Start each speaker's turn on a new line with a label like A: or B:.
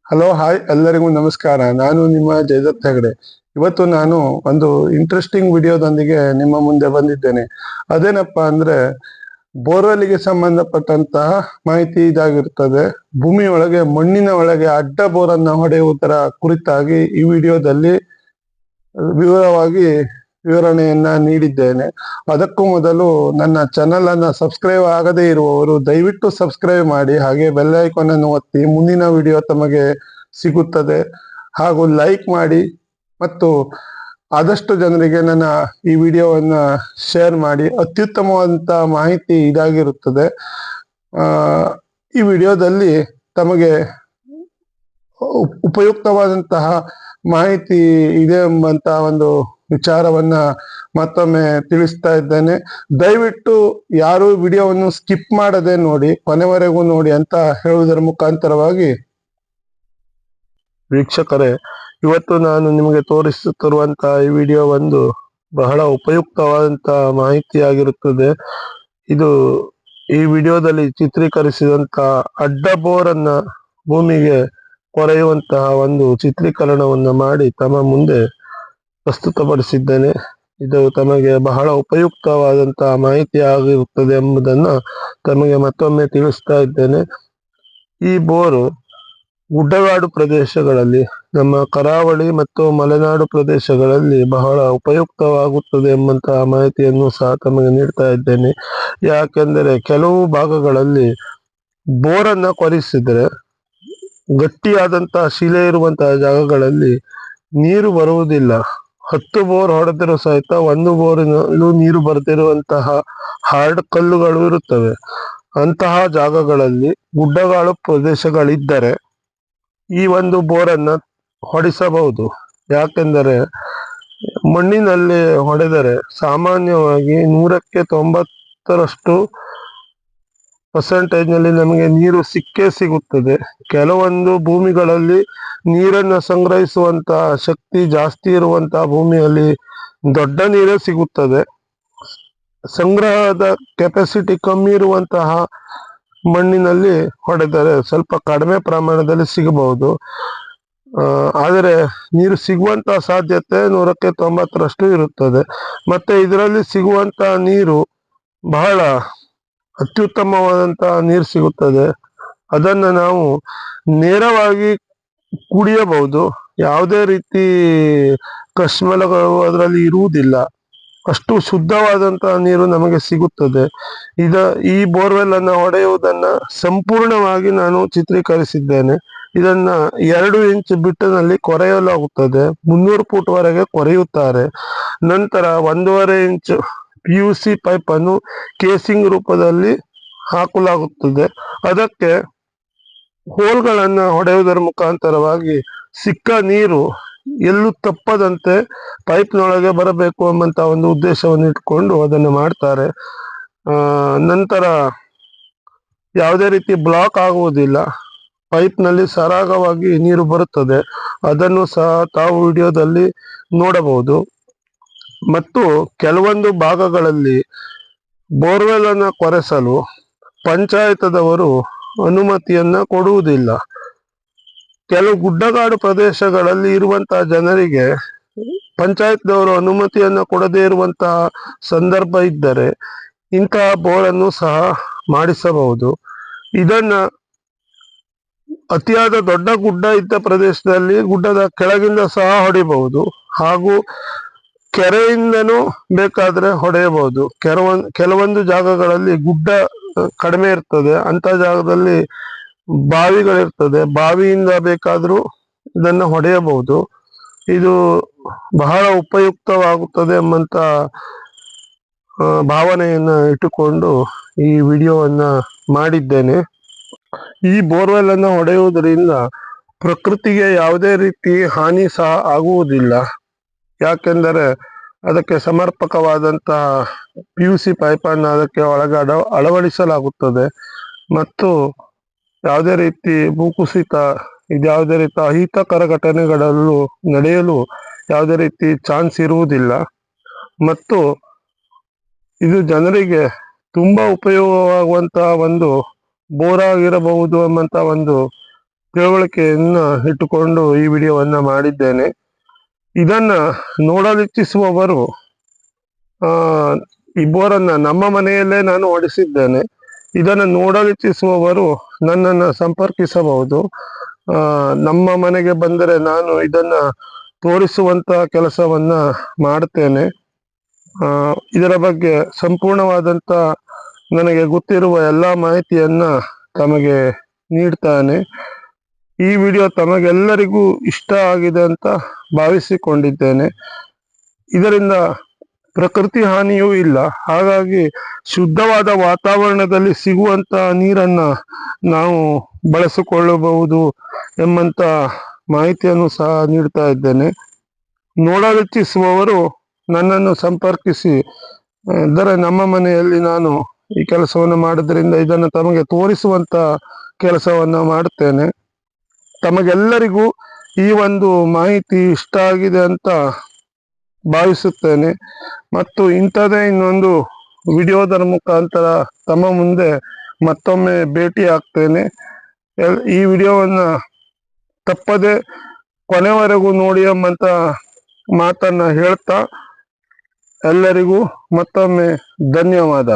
A: Hello hi ಎಲ್ಲರಿಗೂ ನಮಸ್ಕಾರ. ನಾನು ನಿಮ್ಮ ಜಯದತ್ ಹೆಗಡೆ. ಇವತ್ತು ನಾನು ಒಂದು ಇಂಟ್ರೆಸ್ಟಿಂಗ್ ವಿಡಿಯೋದೊಂದಿಗೆ ನಿಮ್ಮ ಮುಂದೆ ಬಂದಿದ್ದೇನೆ. ಅದೇನಪ್ಪ ಅಂದ್ರೆ ಬೋರ್ವೆಲ್ಗೆ ಸಂಬಂಧಪಟ್ಟಂತಹ ಮಾಹಿತಿ ಇದಾಗಿರ್ತದೆ. ಭೂಮಿಯೊಳಗೆ ಮಣ್ಣಿನ ಒಳಗೆ ಅಡ್ಡ ಬೋರನ್ನ ಹೊಡೆಯುವುದರ ಕುರಿತಾಗಿ ಈ ವಿಡಿಯೋದಲ್ಲಿ ವಿವರವಾಗಿ ವಿವರಣೆಯನ್ನ ನೀಡಿದ್ದೇನೆ. ಅದಕ್ಕೂ ಮೊದಲು ನನ್ನ ಚಾನಲ್ ಅನ್ನ ಸಬ್ಸ್ಕ್ರೈಬ್ ಆಗದೇ ಇರುವವರು ದಯವಿಟ್ಟು ಸಬ್ಸ್ಕ್ರೈಬ್ ಮಾಡಿ, ಹಾಗೆ ಬೆಲ್ ಐಕಾನ್ ಅನ್ನು ಒತ್ತಿ. ಮುಂದಿನ ವಿಡಿಯೋ ತಮಗೆ ಸಿಗುತ್ತದೆ. ಹಾಗೂ ಲೈಕ್ ಮಾಡಿ ಮತ್ತು ಆದಷ್ಟು ಜನರಿಗೆ ನನ್ನ ಈ ವಿಡಿಯೋವನ್ನ ಶೇರ್ ಮಾಡಿ. ಅತ್ಯುತ್ತಮವಾದಂತ ಮಾಹಿತಿ ಇದಾಗಿರುತ್ತದೆ. ಈ ವಿಡಿಯೋದಲ್ಲಿ ತಮಗೆ ಉಪಯುಕ್ತವಾದಂತಹ ಮಾಹಿತಿ ಇದೆ ಎಂಬಂತ ಒಂದು ವಿಚಾರವನ್ನ ಮತ್ತೊಮ್ಮೆ ತಿಳಿಸ್ತಾ ಇದ್ದೇನೆ. ದಯವಿಟ್ಟು ಯಾರು ವಿಡಿಯೋವನ್ನು ಸ್ಕಿಪ್ ಮಾಡದೆ ನೋಡಿ, ಕೊನೆವರೆಗೂ ನೋಡಿ ಅಂತ ಹೇಳುವುದರ ಮುಖಾಂತರವಾಗಿ, ವೀಕ್ಷಕರೇ, ಇವತ್ತು ನಾನು ನಿಮಗೆ ತೋರಿಸುತ್ತಿರುವಂತಹ ಈ ವಿಡಿಯೋ ಒಂದು ಬಹಳ ಉಪಯುಕ್ತವಾದಂತಹ ಮಾಹಿತಿಯಾಗಿರುತ್ತದೆ. ಇದು ಈ ವಿಡಿಯೋದಲ್ಲಿ ಚಿತ್ರೀಕರಿಸಿದಂತ ಅಡ್ಡ ಬೋರನ್ನ ಭೂಮಿಗೆ ಕೊರೆಯುವಂತಹ ಒಂದು ಚಿತ್ರೀಕರಣವನ್ನು ಮಾಡಿ ತಮ್ಮ ಮುಂದೆ ಪ್ರಸ್ತುತಪಡಿಸಿದ್ದೇನೆ. ಇದು ತಮಗೆ ಬಹಳ ಉಪಯುಕ್ತವಾದಂತಹ ಮಾಹಿತಿ ಆಗಿರುತ್ತದೆ ಎಂಬುದನ್ನು ತಮಗೆ ಮತ್ತೊಮ್ಮೆ ತಿಳಿಸ್ತಾ ಇದ್ದೇನೆ. ಈ ಬೋರು ಗುಡ್ಡಗಾಡು ಪ್ರದೇಶಗಳಲ್ಲಿ, ನಮ್ಮ ಕರಾವಳಿ ಮತ್ತು ಮಲೆನಾಡು ಪ್ರದೇಶಗಳಲ್ಲಿ ಬಹಳ ಉಪಯುಕ್ತವಾಗುತ್ತದೆ ಎಂಬಂತಹ ಮಾಹಿತಿಯನ್ನು ಸಹ ತಮಗೆ ನೀಡ್ತಾ ಇದ್ದೇನೆ. ಯಾಕೆಂದರೆ ಕೆಲವು ಭಾಗಗಳಲ್ಲಿ ಬೋರನ್ನ ಕೊರೆಸಿದರೆ ಗಟ್ಟಿಯಾದಂತಹ ಶಿಲೆ ಇರುವಂತಹ ಜಾಗಗಳಲ್ಲಿ ನೀರು ಬರುವುದಿಲ್ಲ. 10 ಬೋರ್ ಹೊಡೆದರೂ ಸಹಿತ ಒಂದು ಬೋರಿನಲ್ಲೂ ನೀರು ಬರೆದಿರುವಂತಹ ಹಾರ್ಡ್ ಕಲ್ಲುಗಳು ಇರುತ್ತವೆ. ಅಂತಹ ಜಾಗಗಳಲ್ಲಿ ಗುಡ್ಡಗಾಡು ಪ್ರದೇಶಗಳಿದ್ದರೆ ಈ ಒಂದು ಬೋರನ್ನ ಹೊಡಿಸಬಹುದು. ಯಾಕೆಂದರೆ ಮಣ್ಣಿನಲ್ಲಿ ಹೊಡೆದರೆ ಸಾಮಾನ್ಯವಾಗಿ 100ಕ್ಕೆ 90ರಷ್ಟು ಪರ್ಸೆಂಟೇಜ್ನಲ್ಲಿ ನಮಗೆ ನೀರು ಸಿಕ್ಕೇ ಸಿಗುತ್ತದೆ. ಕೆಲವೊಂದು ಭೂಮಿಗಳಲ್ಲಿ ನೀರನ್ನು ಸಂಗ್ರಹಿಸುವಂತಹ ಶಕ್ತಿ ಜಾಸ್ತಿ ಇರುವಂತಹ ಭೂಮಿಯಲ್ಲಿ ದೊಡ್ಡ ನೀರೇ ಸಿಗುತ್ತದೆ. ಸಂಗ್ರಹದ ಕೆಪಾಸಿಟಿ ಕಮ್ಮಿ ಇರುವಂತಹ ಮಣ್ಣಿನಲ್ಲಿ ಹೊಡೆದರೆ ಸ್ವಲ್ಪ ಕಡಿಮೆ ಪ್ರಮಾಣದಲ್ಲಿ ಸಿಗಬಹುದು. ಆದರೆ ನೀರು ಸಿಗುವಂತಹ ಸಾಧ್ಯತೆ 100ಕ್ಕೆ 90ರಷ್ಟು ಇರುತ್ತದೆ. ಮತ್ತೆ ಇದರಲ್ಲಿ ಸಿಗುವಂತಹ ನೀರು ಬಹಳ ಅತ್ಯುತ್ತಮವಾದಂತಹ ನೀರು ಸಿಗುತ್ತದೆ. ಅದನ್ನು ನಾವು ನೇರವಾಗಿ ಕುಡಿಯಬಹುದು. ಯಾವುದೇ ರೀತಿ ಕಶ್ಮಲಗಳು ಅದರಲ್ಲಿ ಇರುವುದಿಲ್ಲ. ಅಷ್ಟು ಶುದ್ಧವಾದಂತಹ ನೀರು ನಮಗೆ ಸಿಗುತ್ತದೆ. ಈ ಬೋರ್ವೆಲ್ ಅನ್ನು ಹೊಡೆಯುವುದನ್ನ ಸಂಪೂರ್ಣವಾಗಿ ನಾನು ಚಿತ್ರೀಕರಿಸಿದ್ದೇನೆ. ಇದನ್ನ 2 ಇಂಚ್ ಬಿಟ್ಟಿನಲ್ಲಿ ಕೊರೆಯಲಾಗುತ್ತದೆ. 300 ಫೂಟ್ ವರೆಗೆ ಕೊರೆಯುತ್ತಾರೆ. ನಂತರ 1.5 ಇಂಚ್ PUC ಪೈಪ್ ಅನ್ನು ಕೇಸಿಂಗ್ ರೂಪದಲ್ಲಿ ಹಾಕಲಾಗುತ್ತದೆ. ಅದಕ್ಕೆ ಹೋಲ್ಗಳನ್ನ ಹೊಡೆಯುವುದರ ಮುಖಾಂತರವಾಗಿ ಸಿಕ್ಕ ನೀರು ಎಲ್ಲೂ ತಪ್ಪದಂತೆ ಪೈಪ್ನೊಳಗೆ ಬರಬೇಕು ಎಂಬಂತ ಒಂದು ಉದ್ದೇಶವನ್ನು ಇಟ್ಕೊಂಡು ಅದನ್ನು ಮಾಡ್ತಾರೆ. ನಂತರ ಯಾವುದೇ ರೀತಿ ಬ್ಲಾಕ್ ಆಗುವುದಿಲ್ಲ. ಪೈಪ್ನಲ್ಲಿ ಸರಾಗವಾಗಿ ನೀರು ಬರುತ್ತದೆ. ಅದನ್ನು ಸಹ ತಾವು ವಿಡಿಯೋದಲ್ಲಿ ನೋಡಬಹುದು. ಮತ್ತು ಕೆಲವೊಂದು ಭಾಗಗಳಲ್ಲಿ ಬೋರ್ವೆಲ್ ಅನ್ನು ಕೊರೆಸಲು ಪಂಚಾಯತದವರು ಅನುಮತಿಯನ್ನ ಕೊಡುವುದಿಲ್ಲ. ಕೆಲವು ಗುಡ್ಡಗಾಡು ಪ್ರದೇಶಗಳಲ್ಲಿ ಇರುವಂತಹ ಜನರಿಗೆ ಪಂಚಾಯತ್ದವರು ಅನುಮತಿಯನ್ನ ಕೊಡದೇ ಇರುವಂತಹ ಸಂದರ್ಭ ಇದ್ದರೆ ಇಂತಹ ಬೋರನ್ನು ಸಹ ಮಾಡಿಸಬಹುದು. ಇದನ್ನ ಅತಿಯಾದ ದೊಡ್ಡ ಗುಡ್ಡ ಇದ್ದ ಪ್ರದೇಶದಲ್ಲಿ ಗುಡ್ಡದ ಕೆಳಗಿಂದ ಸಹ ಹೊಡಿಬಹುದು, ಹಾಗೂ ಕೆರೆಯಿಂದನೂ ಬೇಕಾದ್ರೆ ಹೊಡೆಯಬಹುದು. ಕೆಲವೊಂದು ಜಾಗಗಳಲ್ಲಿ ಗುಡ್ಡ ಕಡಿಮೆ ಇರ್ತದೆ. ಅಂತ ಜಾಗದಲ್ಲಿ ಬಾವಿಗಳಿರ್ತದೆ. ಬಾವಿಯಿಂದ ಬೇಕಾದ್ರೂ ಇದನ್ನ ಹೊಡೆಯಬಹುದು. ಇದು ಬಹಳ ಉಪಯುಕ್ತವಾಗುತ್ತದೆ ಎಂಬಂತ ಭಾವನೆಯನ್ನ ಇಟ್ಟುಕೊಂಡು ಈ ವಿಡಿಯೋವನ್ನ ಮಾಡಿದ್ದೇನೆ. ಈ ಬೋರ್ವೆಲ್ ಅನ್ನು ಹೊಡೆಯುವುದರಿಂದ ಪ್ರಕೃತಿಗೆ ಯಾವುದೇ ರೀತಿ ಹಾನಿ ಸಹ ಆಗುವುದಿಲ್ಲ. ಯಾಕೆಂದರೆ ಅದಕ್ಕೆ ಸಮರ್ಪಕವಾದಂತಹ PUC ಪೈಪನ್ನು ಅದಕ್ಕೆ ಒಳಗೆ ಅಳವಡಿಸಲಾಗುತ್ತದೆ. ಮತ್ತು ಯಾವುದೇ ರೀತಿ ಭೂಕುಸಿತ, ಇದ್ಯಾವುದೇ ರೀತಿ ಅಹಿತಕರ ಘಟನೆಗಳಲ್ಲೂ ನಡೆಯಲು ಯಾವುದೇ ರೀತಿ ಚಾನ್ಸ್ ಇರುವುದಿಲ್ಲ. ಮತ್ತು ಇದು ಜನರಿಗೆ ತುಂಬಾ ಉಪಯೋಗವಾಗುವಂತಹ ಒಂದು ಬೋರ್ ಆಗಿರಬಹುದು ಎಂಬಂತ ಒಂದು ತಿಳುವಳಿಕೆಯನ್ನ ಇಟ್ಟುಕೊಂಡು ಈ ವಿಡಿಯೋವನ್ನ ಮಾಡಿದ್ದೇನೆ. ಇದನ್ನ ನೋಡಲಿಚ್ಛಿಸುವವರು ಈ ಬೋರನ್ನ ನಮ್ಮ ಮನೆಯಲ್ಲೇ ನಾನು ಹೊಡೆಸಿದ್ದೇನೆ. ಇದನ್ನು ನೋಡಲಿಚ್ಛಿಸುವವರು ನನ್ನನ್ನು ಸಂಪರ್ಕಿಸಬಹುದು. ನಮ್ಮ ಮನೆಗೆ ಬಂದರೆ ನಾನು ಇದನ್ನ ತೋರಿಸುವಂತ ಕೆಲಸವನ್ನ ಮಾಡ್ತೇನೆ. ಇದರ ಬಗ್ಗೆ ಸಂಪೂರ್ಣವಾದಂತ ನನಗೆ ಗೊತ್ತಿರುವ ಎಲ್ಲಾ ಮಾಹಿತಿಯನ್ನ ತಮಗೆ ನೀಡ್ತಾನೆ. ಈ ವಿಡಿಯೋ ತಮಗೆಲ್ಲರಿಗೂ ಇಷ್ಟ ಆಗಿದೆ ಅಂತ ಭಾವಿಸಿಕೊಂಡಿದ್ದೇನೆ. ಇದರಿಂದ ಪ್ರಕೃತಿ ಹಾನಿಯೂ ಇಲ್ಲ, ಹಾಗಾಗಿ ಶುದ್ಧವಾದ ವಾತಾವರಣದಲ್ಲಿ ಸಿಗುವಂತ ನೀರನ್ನ ನಾವು ಬಳಸಿಕೊಳ್ಳಬಹುದು ಎಂಬಂತ ಮಾಹಿತಿಯನ್ನು ಸಹ ನೀಡ್ತಾ ಇದ್ದೇನೆ. ನೋಡಲಿಚ್ಛಿಸುವವರು ನನ್ನನ್ನು ಸಂಪರ್ಕಿಸಿ, ಅಂದರೆ ನಮ್ಮ ಮನೆಯಲ್ಲಿ ನಾನು ಈ ಕೆಲಸವನ್ನು ಮಾಡೋದ್ರಿಂದ ಇದನ್ನು ತಮಗೆ ತೋರಿಸುವಂತ ಕೆಲಸವನ್ನ ಮಾಡುತ್ತೇನೆ. ತಮಗೆಲ್ಲರಿಗೂ ಈ ಒಂದು ಮಾಹಿತಿ ಇಷ್ಟ ಆಗಿದೆ ಅಂತ ಭಾವಿಸುತ್ತೇನೆ. ಮತ್ತು ಇಂಥದೇ ಇನ್ನೊಂದು ವಿಡಿಯೋದ ಮುಖಾಂತರ ತಮ್ಮ ಮುಂದೆ ಮತ್ತೊಮ್ಮೆ ಭೇಟಿ ಆಗ್ತೇನೆ. ಈ ವಿಡಿಯೋವನ್ನ ತಪ್ಪದೆ ಕೊನೆವರೆಗೂ ನೋಡಿ ಎಂಬಂತ ಮಾತನ್ನ ಹೇಳ್ತಾ ಎಲ್ಲರಿಗೂ ಮತ್ತೊಮ್ಮೆ ಧನ್ಯವಾದ.